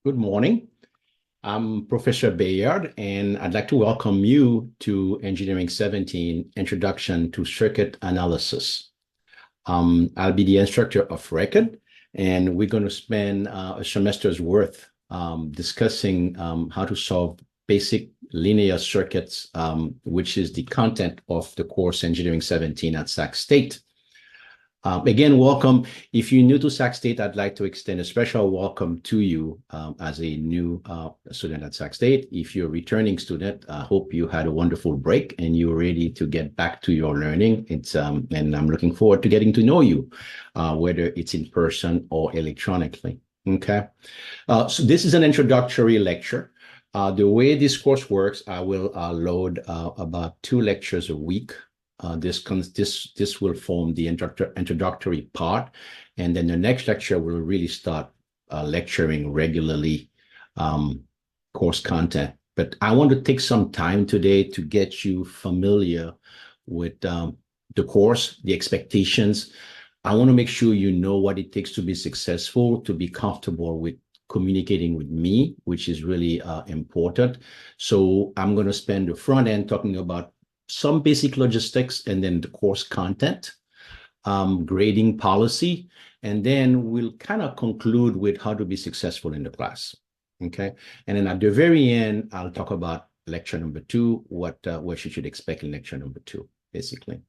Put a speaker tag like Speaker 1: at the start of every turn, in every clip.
Speaker 1: Good morning. I'm Professor Bayard, and I'd like to welcome you to Engineering 17, Introduction to Circuit Analysis. I'll be the instructor of record, and we're going to spend a semester's worth discussing how to solve basic linear circuits, which is the content of the course Engineering 17 at Sac State. Again, welcome. If you're new to Sac State, I'd like to extend a special welcome to you as a new student at Sac State. If you're a returning student, I hope you had a wonderful break and you're ready to get back to your learning. And I'm looking forward to getting to know you, whether it's in person or electronically. Okay. So this is an introductory lecture. The way this course works, I will load about 2 lectures a week. This will form the introductory part, and then the next lecture will really start lecturing regularly course content. But I want to take some time today to get you familiar with the course, the expectations. I want to make sure you know what it takes to be successful, to be comfortable with communicating with me, which is really important. So I'm going to spend the front end talking about some basic logistics, and then the course content, grading policy, and then we'll kind of conclude with how to be successful in the class. Okay, and then at the very end, I'll talk about lecture number 2, what you should expect in lecture number 2, basically.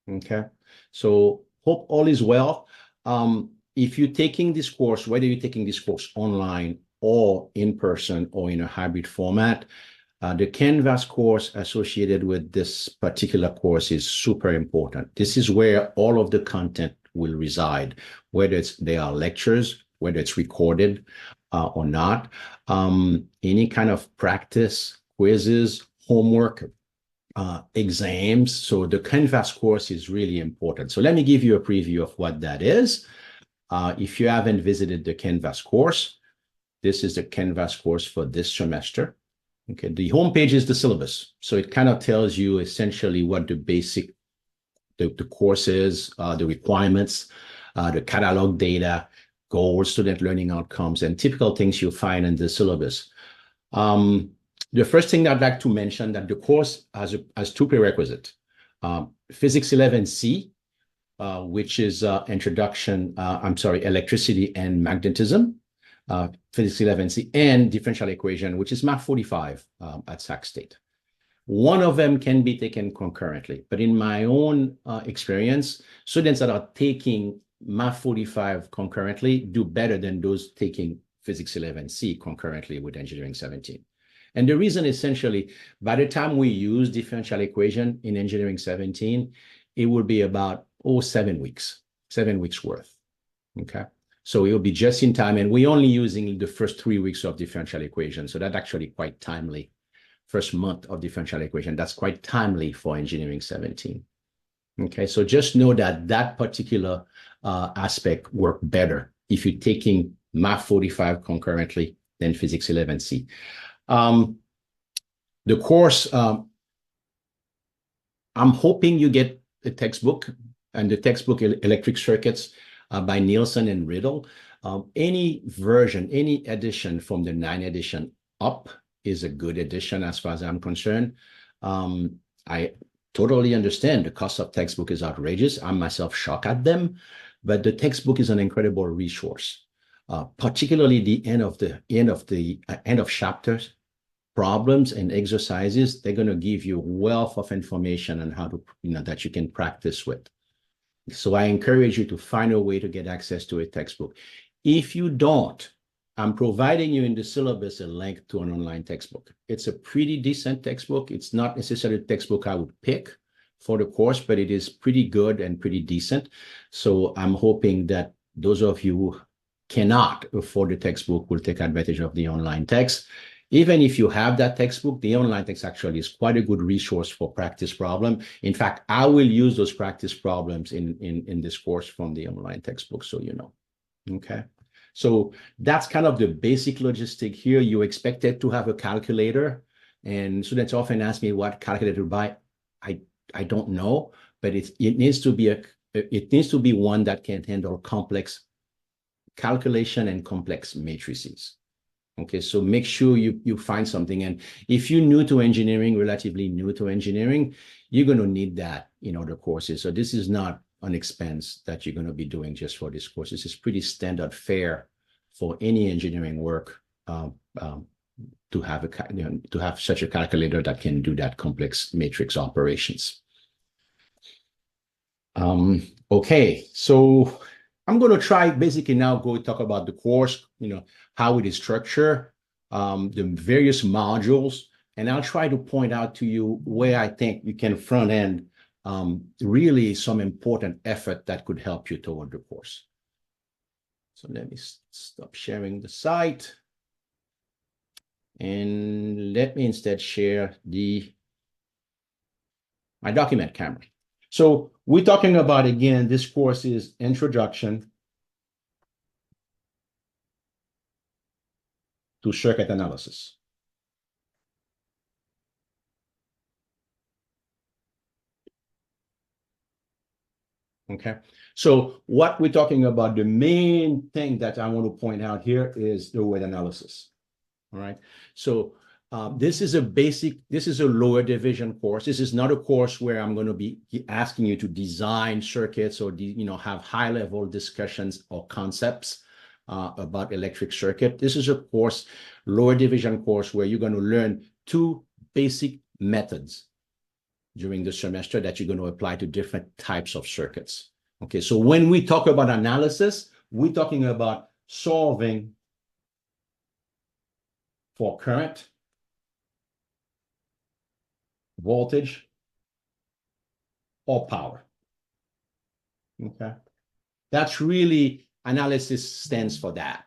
Speaker 1: Okay, so hope all is well. If you're taking this course, whether you're taking this course online or in person or in a hybrid format, the Canvas course associated with this particular course is super important. This is where all of the content will reside, whether they are lectures, whether it's recorded or not, any kind of practice, quizzes, homework, exams. So the Canvas course is really important. So let me give you a preview of what that is. If you haven't visited the Canvas course, this is the Canvas course for this semester. Okay, the homepage is the syllabus. So it kind of tells you essentially what the basic, the course is, the requirements, the catalog data, goals, student learning outcomes, and typical things you'll find in the syllabus. The first thing I'd like to mention that the course has 2 prerequisites. Physics 11C, which is electricity and magnetism. Physics 11C, and differential equation, which is Math 45 at Sac State. One of them can be taken concurrently, but in my own experience, students that are taking Math 45 concurrently do better than those taking Physics 11C concurrently with Engineering 17. And the reason essentially, by the time we use differential equation in Engineering 17, it will be about 7 weeks worth, okay? So it will be just in time, and we're only using the first 3 weeks of differential equation. So that's actually quite timely. First month of differential equation, that's quite timely for Engineering 17. Okay, so just know that that particular aspect works better if you're taking Math 45 concurrently than Physics 11C. The course, I'm hoping you get a textbook, and the textbook Electric Circuits by Nielsen and Riddle. Any version, any edition from the 9th edition up is a good edition as far as I'm concerned. I totally understand the cost of textbook is outrageous. I'm myself shocked at them, but the textbook is an incredible resource, particularly the end of chapters, problems and exercises. They're going to give you a wealth of information on how to, that you can practice with. So I encourage you to find a way to get access to a textbook. If you don't, I'm providing you in the syllabus a link to an online textbook. It's a pretty decent textbook. It's not necessarily a textbook I would pick for the course, but it is pretty good and pretty decent. So I'm hoping that those of you who cannot afford the textbook will take advantage of the online text. Even if you have that textbook, the online text actually is quite a good resource for practice problem. In fact, I will use those practice problems in this course from the online textbook, so you know. Okay, so that's kind of the basic logistic here. You're expected to have a calculator, and students often ask me what calculator to buy. I don't know, but it needs to be one that can handle complex calculation and complex matrices. Okay, so make sure you find something. And if you're new to engineering, relatively new to engineering, you're going to need that in other courses. So this is not an expense that you're going to be doing just for this course. This is pretty standard fare for any engineering work, to have to have such a calculator that can do that complex matrix operations. Okay, so I'm going to try basically now go talk about the course, how it is structured, the various modules, and I'll try to point out to you where I think you can front end really some important effort that could help you toward the course. So let me stop sharing the site. And let me instead share my document camera. So we're talking about, again, this course is Introduction to Circuit Analysis. Okay, so what we're talking about, the main thing that I want to point out here is the word analysis. All right, so this is a lower division course. This is not a course where I'm going to be asking you to design circuits or have high level discussions or concepts about electric circuit. This is a course, lower division course, where you're going to learn two basic methods during the semester that you're going to apply to different types of circuits. Okay, so when we talk about analysis, we're talking about solving for current, voltage, or power. Okay, that's really, analysis stands for that.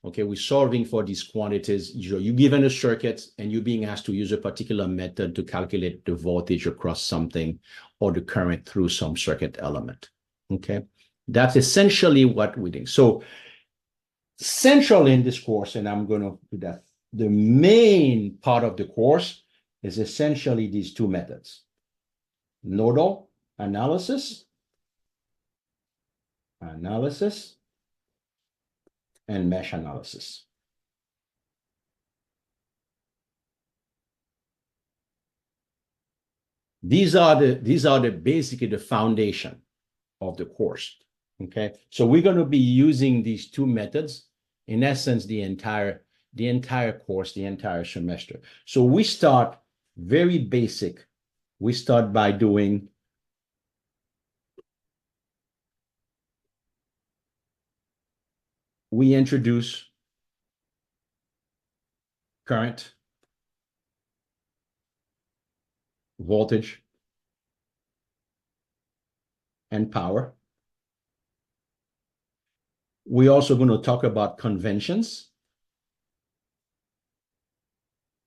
Speaker 1: Okay, we're solving for these quantities. You're given a circuit and you're being asked to use a particular method to calculate the voltage across something or the current through some circuit element. Okay, that's essentially what we do. So central in this course, and I'm going to do that, the main part of the course is essentially these two methods: nodal analysis, and mesh analysis. These are basically the foundation of the course. Okay, so we're going to be using these two methods, in essence, the entire course, the entire semester. So we start very basic. We start by we introduce current, voltage, and power. We're also going to talk about conventions.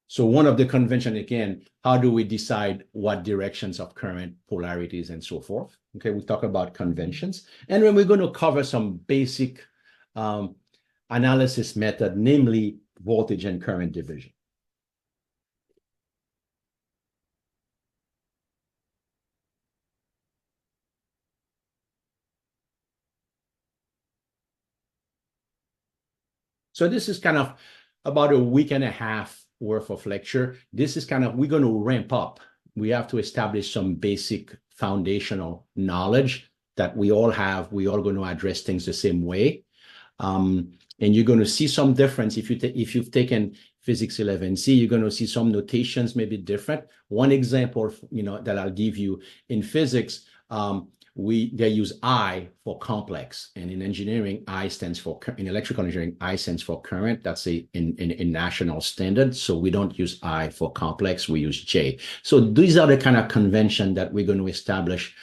Speaker 1: So one of the convention, again, how do we decide what directions of current, polarities, and so forth? Okay, we talk about conventions. And then we're going to cover some basic analysis method, namely voltage and current division. So this is kind of about a week and a half worth of lecture. This is kind of, we're going to ramp up. We have to establish some basic foundational knowledge that we all have. We all going to address things the same way. And you're going to see some difference. If you've taken Physics 11C, you're going to see some notations maybe different. One example, that I'll give you in physics, they use I for complex, and in engineering, in electrical engineering, I stands for current. That's in national standard. So we don't use I for complex, we use J. So these are the kind of convention that we're going to establish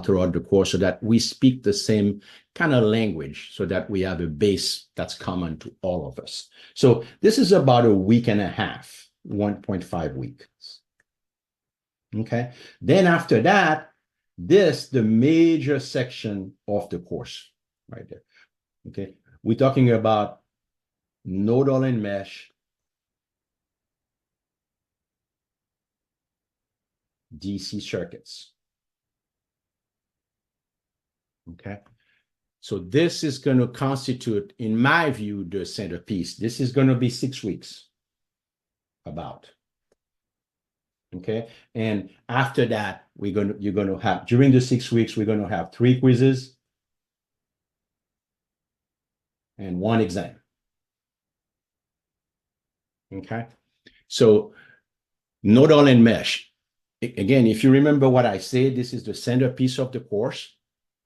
Speaker 1: throughout the course, so that we speak the same kind of language, so that we have a base that's common to all of us. So this is about a week and a half, 1.5 weeks. Okay. Then after that, the major section of the course right there. Okay. We're talking about nodal and mesh, DC circuits. Okay. So this is going to constitute, in my view, the centerpiece. This is going to be 6 weeks about. Okay. And after that, you're going to have, during the 6 weeks, we're going to have 3 quizzes and 1 exam. Okay. So nodal and mesh. Again, if you remember what I said, this is the centerpiece of the course.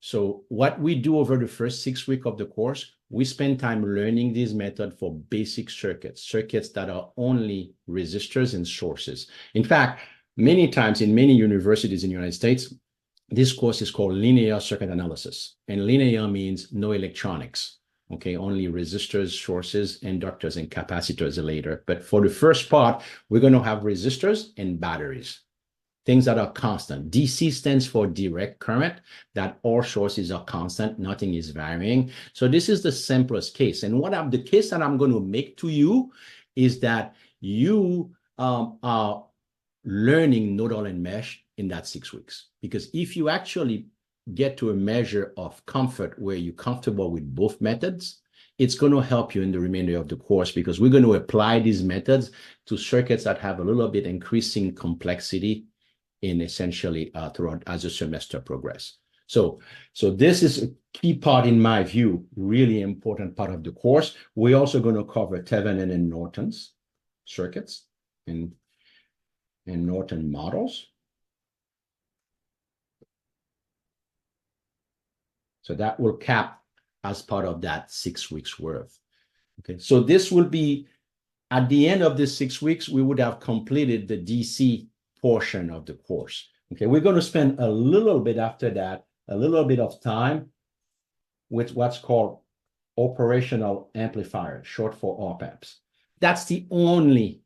Speaker 1: So what we do over the first 6 weeks of the course, we spend time learning this method for basic circuits that are only resistors and sources. In fact, many times in many universities in the United States, this course is called linear circuit analysis. And linear means no electronics. Okay, only resistors, sources, inductors, and capacitors later. But for the first part, we're going to have resistors and batteries, things that are constant. DC stands for direct current, that all sources are constant, nothing is varying. So this is the simplest case. And the case that I'm going to make to you is that you are learning nodal and mesh in that 6 weeks. Because if you actually get to a measure of comfort where you're comfortable with both methods, it's going to help you in the remainder of the course, because we're going to apply these methods to circuits that have a little bit increasing complexity in essentially throughout as the semester progress. So this is a key part, in my view, really important part of the course. We're also going to cover Thevenin and Norton's circuits and Norton models. So that will cap as part of that 6 weeks worth. Okay, so this will be, at the end of the 6 weeks, we would have completed the DC portion of the course. Okay, we're going to spend a little bit after that, a little bit of time with what's called operational amplifier, short for op-amps. That's the only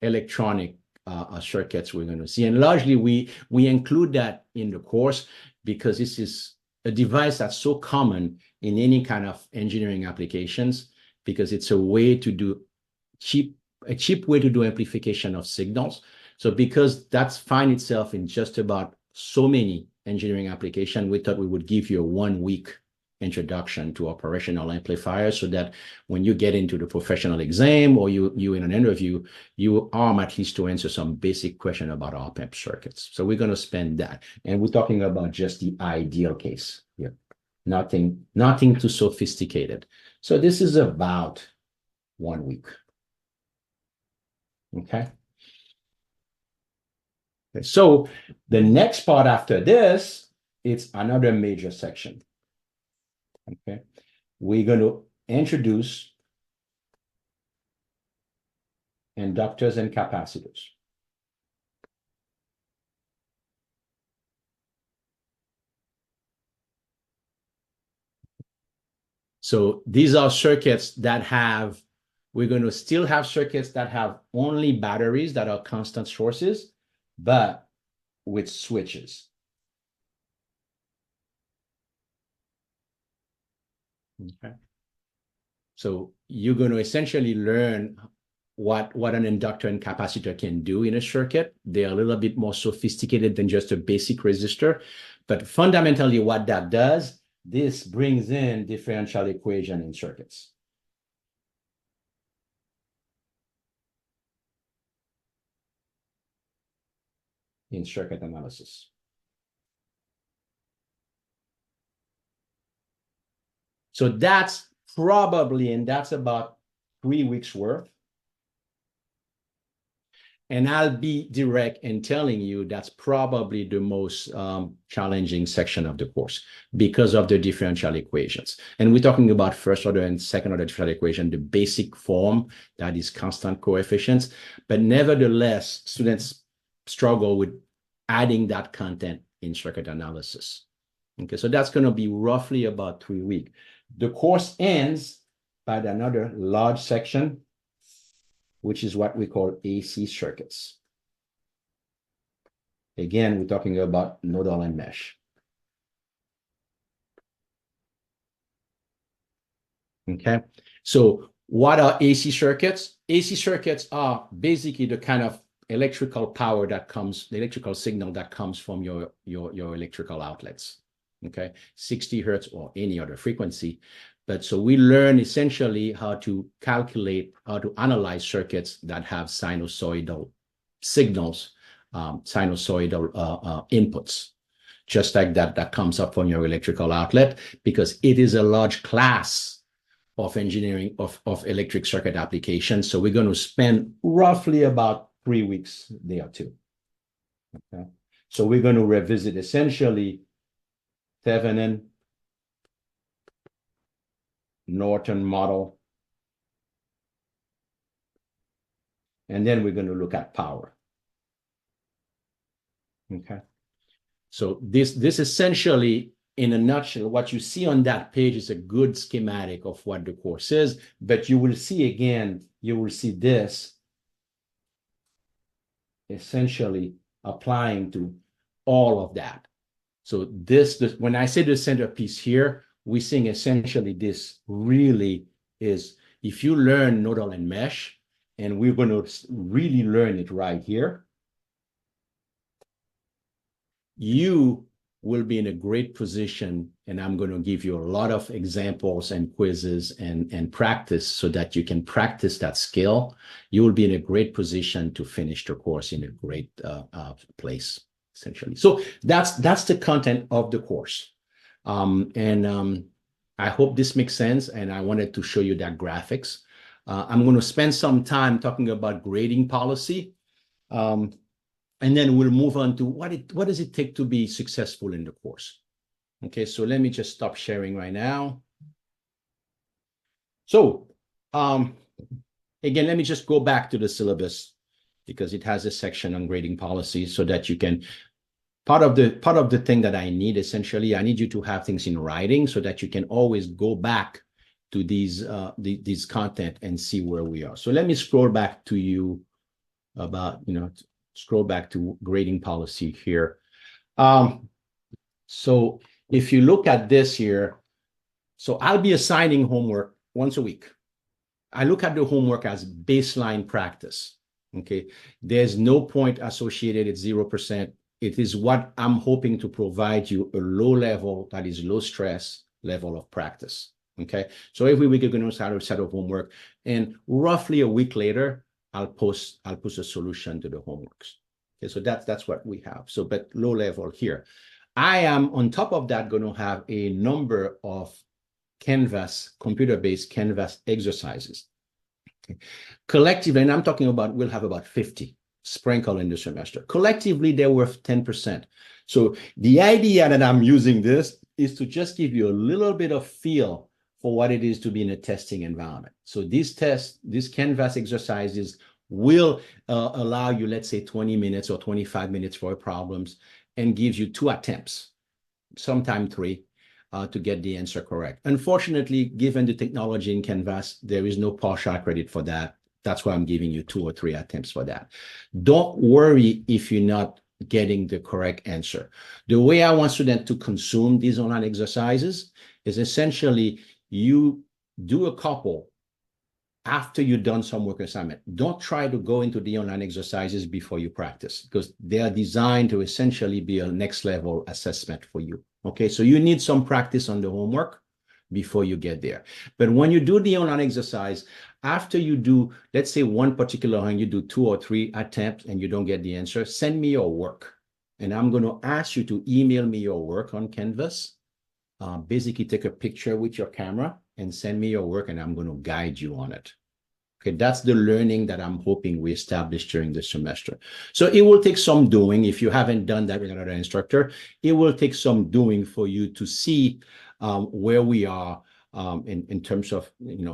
Speaker 1: electronic circuits we're going to see. And largely we include that in the course because this is a device that's so common in any kind of engineering applications, because it's a way to do a cheap way to do amplification of signals. So because that's find itself in just about so many engineering applications, we thought we would give you a 1 week introduction to operational amplifiers, so that when you get into the professional exam or you in an interview, you arm at least to answer some basic question about op-amp circuits. So we're going to spend that. And we're talking about just the ideal case here. Nothing too sophisticated. So this is about 1 week. Okay. So the next part after this, it's another major section. Okay, we're going to introduce inductors and capacitors. So these are circuits that have, we're going to still have circuits that have only batteries that are constant sources, but with switches. Okay. So you're going to essentially learn what an inductor and capacitor can do in a circuit. They're a little bit more sophisticated than just a basic resistor. But fundamentally what that does, this brings in differential equation in circuits. In circuit analysis. So that's probably, and that's about 3 weeks worth. And I'll be direct in telling you that's probably the most challenging section of the course because of the differential equations. And we're talking about first order and second order differential equation, the basic form that is constant coefficients. But nevertheless, students struggle with adding that content in circuit analysis. Okay, so that's going to be roughly about 3 weeks. The course ends by another large section, which is what we call AC circuits. Again, we're talking about nodal and mesh. Okay, so what are AC circuits? AC circuits are basically the kind of electrical power that comes, the electrical signal that comes from your electrical outlets. okay, 60 hertz or any other frequency. But so we learn essentially how to calculate, how to analyze circuits that have sinusoidal signals, sinusoidal inputs, just like that comes up from your electrical outlet, because it is a large class of engineering of electric circuit applications. So we're going to spend roughly about 3 weeks there too. Okay. So we're going to revisit essentially Thevenin, Norton model, and then we're going to look at power. Okay. So this essentially, in a nutshell, what you see on that page is a good schematic of what the course is, but you will see again, you will see this essentially applying to all of that. So this when I say the centerpiece here, we're seeing essentially this really is, if you learn nodal and mesh, and we're going to really learn it right here, you will be in a great position, and I'm going to give you a lot of examples and quizzes and practice so that you can practice that skill. You will be in a great position to finish the course in a great place, essentially. So that's the content of the course. I hope this makes sense, and I wanted to show you that graphics. I'm going to spend some time talking about grading policy. And then we'll move on to what does it take to be successful in the course. Okay, so let me just stop sharing right now. So again, let me just go back to the syllabus because it has a section on grading policy so that you can, part of the thing that I need, essentially, I need you to have things in writing so that you can always go back to these content and see where we are. So let me scroll back to you about, scroll back to grading policy here. So if you look at this here, so I'll be assigning homework once a week. I look at the homework as baseline practice, okay? There's no point associated at 0%. It is what I'm hoping to provide you, a low level, that is low stress level of practice, okay? So every week you're going to start a set of homework, and roughly a week later, I'll post a solution to the homeworks. Okay, so that's what we have. So, but low level here. I am on top of that going to have a number of Canvas, computer-based Canvas exercises. Okay. Collectively, and I'm talking about, we'll have about 50 sprinkled in the semester. Collectively, they're worth 10%. So the idea that I'm using this is to just give you a little bit of feel for what it is to be in a testing environment. So these Canvas exercises will allow you, let's say, 20 minutes or 25 minutes for problems, and gives you 2 attempts, sometimes 3, to get the answer correct. Unfortunately, given the technology in Canvas, there is no partial credit for that. That's why I'm giving you 2 or 3 attempts for that. Don't worry if you're not getting the correct answer. The way I want students to consume these online exercises is essentially you do a couple after you've done some work assignment. Don't try to go into the online exercises before you practice, because they are designed to essentially be a next level assessment for you. Okay, so you need some practice on the homework before you get there. But when you do the online exercise, after you do, let's say one particular one, you do 2 or 3 attempts and you don't get the answer, send me your work. And I'm going to ask you to email me your work on Canvas. Basically take a picture with your camera and send me your work, and I'm going to guide you on it. Okay, that's the learning that I'm hoping we establish during the semester. So it will take some doing. If you haven't done that with another instructor, it will take some doing for you to see where we are in terms of,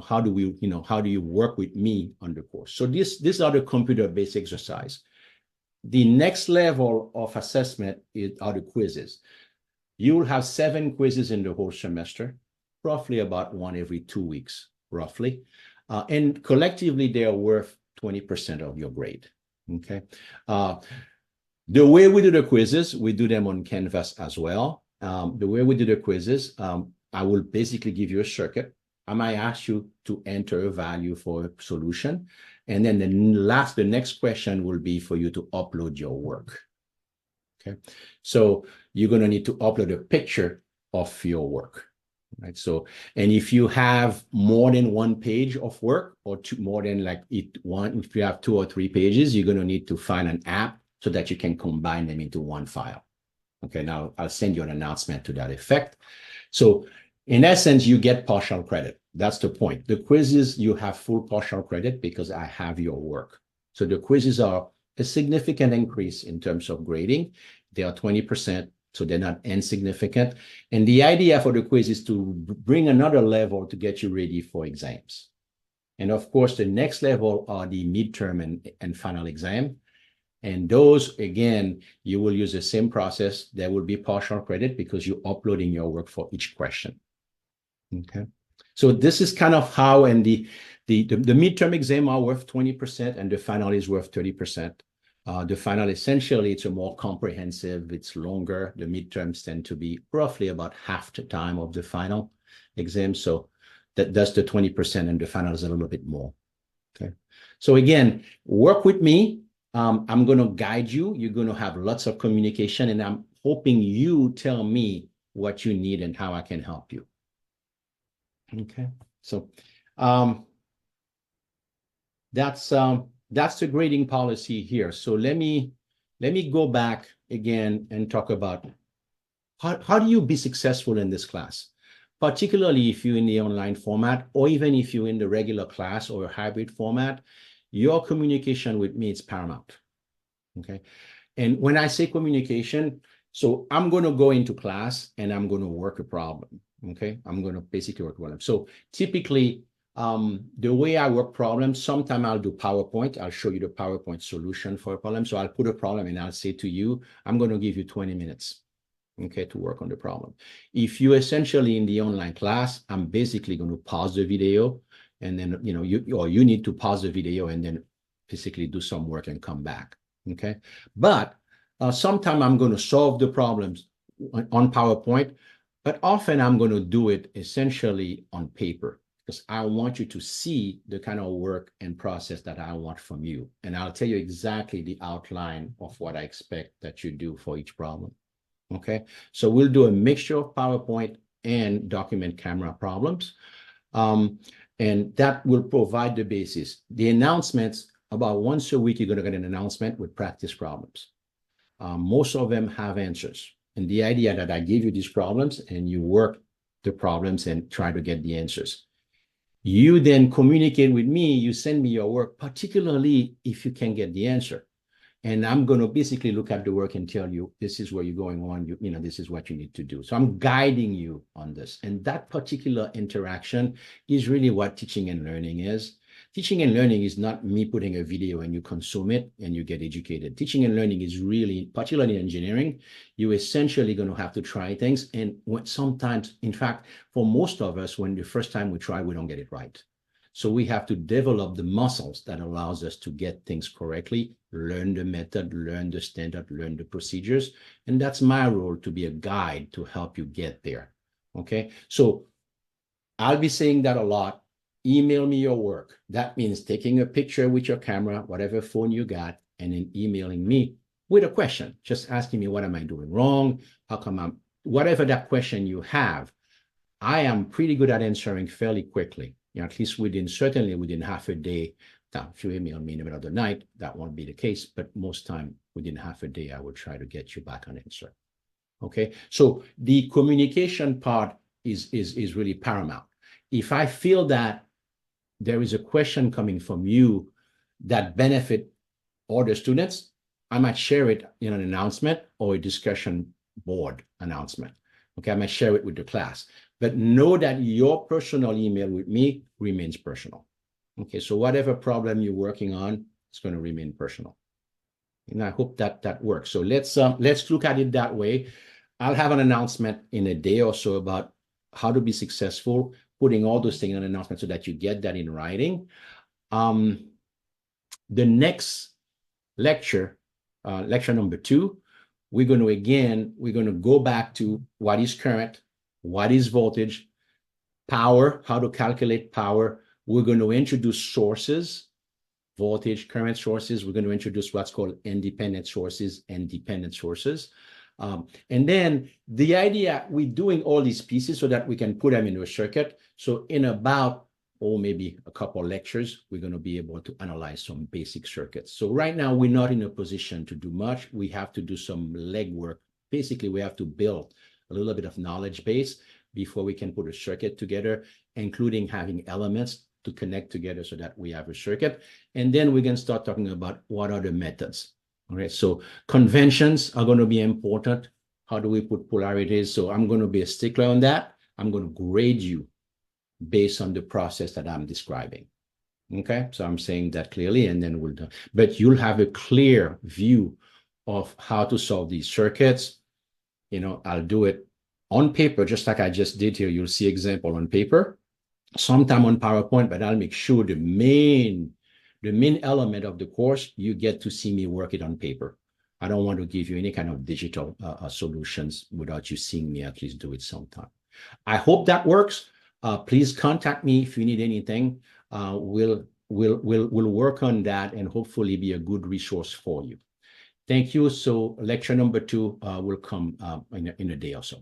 Speaker 1: how do you work with me on the course. So these are the computer-based exercise. The next level of assessment are the quizzes. You will have 7 quizzes in the whole semester, roughly about 1 every 2 weeks, roughly. And collectively, they are worth 20% of your grade, okay? The way we do the quizzes, we do them on Canvas as well. The way we do the quizzes, I will basically give you a circuit. I might ask you to enter a value for a solution. And then the next question will be for you to upload your work. Okay, so you're going to need to upload a picture of your work, right? So, and if you have more than one page of work or more than like if you have 2 or 3 pages, you're going to need to find an app so that you can combine them into one file. Okay, now I'll send you an announcement to that effect. So in essence, you get partial credit. That's the point. The quizzes, you have full partial credit because I have your work. So the quizzes are a significant increase in terms of grading. They are 20%, so they're not insignificant. And the idea for the quiz is to bring another level to get you ready for exams. And of course, the next level are the midterm and final exam. And those, again, you will use the same process. There will be partial credit because you're uploading your work for each question. Okay. So this is kind of how, and the midterm exam are worth 20% and the final is worth 30%. The final, essentially, it's a more comprehensive, it's longer. The midterms tend to be roughly about half the time of the final exam. So that's the 20% and the final is a little bit more. Okay. So again, work with me. I'm going to guide you. You're going to have lots of communication, and I'm hoping you tell me what you need and how I can help you. Okay, so that's the grading policy here. So let me go back again and talk about how do you be successful in this class, particularly if you're in the online format or even if you're in the regular class or a hybrid format. Your communication with me is paramount, okay? And when I say communication, so I'm going to go into class and I'm going to work a problem, okay? I'm going to basically work a problem. So typically, the way I work problems, sometimes I'll do PowerPoint. I'll show you the PowerPoint solution for a problem. So I'll put a problem and I'll say to you, I'm going to give you 20 minutes, okay, to work on the problem. If you're essentially in the online class, I'm basically going to pause the video, and then, you need to pause the video and then basically do some work and come back, okay? But sometimes I'm going to solve the problems on PowerPoint, but often I'm going to do it essentially on paper because I want you to see the kind of work and process that I want from you. And I'll tell you exactly the outline of what I expect that you do for each problem, okay? So we'll do a mixture of PowerPoint and document camera problems. And that will provide the basis. The announcements, about once a week, you're going to get an announcement with practice problems. Most of them have answers. And the idea that I give you these problems and you work the problems and try to get the answers. You then communicate with me, you send me your work, particularly if you can get the answer. And I'm going to basically look at the work and tell you, this is where you're going on, this is what you need to do. So I'm guiding you on this. And that particular interaction is really what teaching and learning is. Teaching and learning is not me putting a video and you consume it and you get educated. Teaching and learning is really, particularly in engineering, you're essentially going to have to try things. And sometimes, in fact, for most of us, when the first time we try, we don't get it right. So we have to develop the muscles that allows us to get things correctly, learn the method, learn the standard, learn the procedures. And that's my role, to be a guide to help you get there. Okay. So I'll be saying that a lot. Email me your work. That means taking a picture with your camera, whatever phone you got, and then emailing me with a question, just asking me, what am I doing wrong? How come whatever that question you have, I am pretty good at answering fairly quickly. At least certainly within half a day. Now, if you email me in the middle of the night, that won't be the case, but most time within half a day, I will try to get you back an answer. Okay, so the communication part is really paramount. If I feel that there is a question coming from you that benefit other students, I might share it in an announcement or a discussion board announcement. Okay, I might share it with the class. But know that your personal email with me remains personal. Okay, so whatever problem you're working on, it's going to remain personal. And I hope that works. So let's look at it that way. I'll have an announcement in a day or so about how to be successful, putting all those things in an announcement so that you get that in writing. The next lecture, lecture number 2, we're going to go back to what is current, what is voltage, power, how to calculate power. We're going to introduce sources, voltage, current sources. We're going to introduce what's called independent sources and dependent sources. And then the idea, we're doing all these pieces so that we can put them into a circuit. So in about, or maybe a couple of lectures, we're going to be able to analyze some basic circuits. So right now, we're not in a position to do much. We have to do some legwork. Basically, we have to build a little bit of knowledge base before we can put a circuit together, including having elements to connect together so that we have a circuit. And then we can start talking about what are the methods. All right, so conventions are going to be important. How do we put polarities? So I'm going to be a stickler on that. I'm going to grade you based on the process that I'm describing. Okay, so I'm saying that clearly, and then we'll do. But you'll have a clear view of how to solve these circuits. You know, I'll do it on paper, just like I just did here. You'll see example on paper, sometime on PowerPoint, but I'll make sure the main element of the course, you get to see me work it on paper. I don't want to give you any kind of digital solutions without you seeing me at least do it sometime. I hope that works. Please contact me if you need anything. We'll work on that and hopefully be a good resource for you. Thank you. So lecture number 2 will come in a day or so.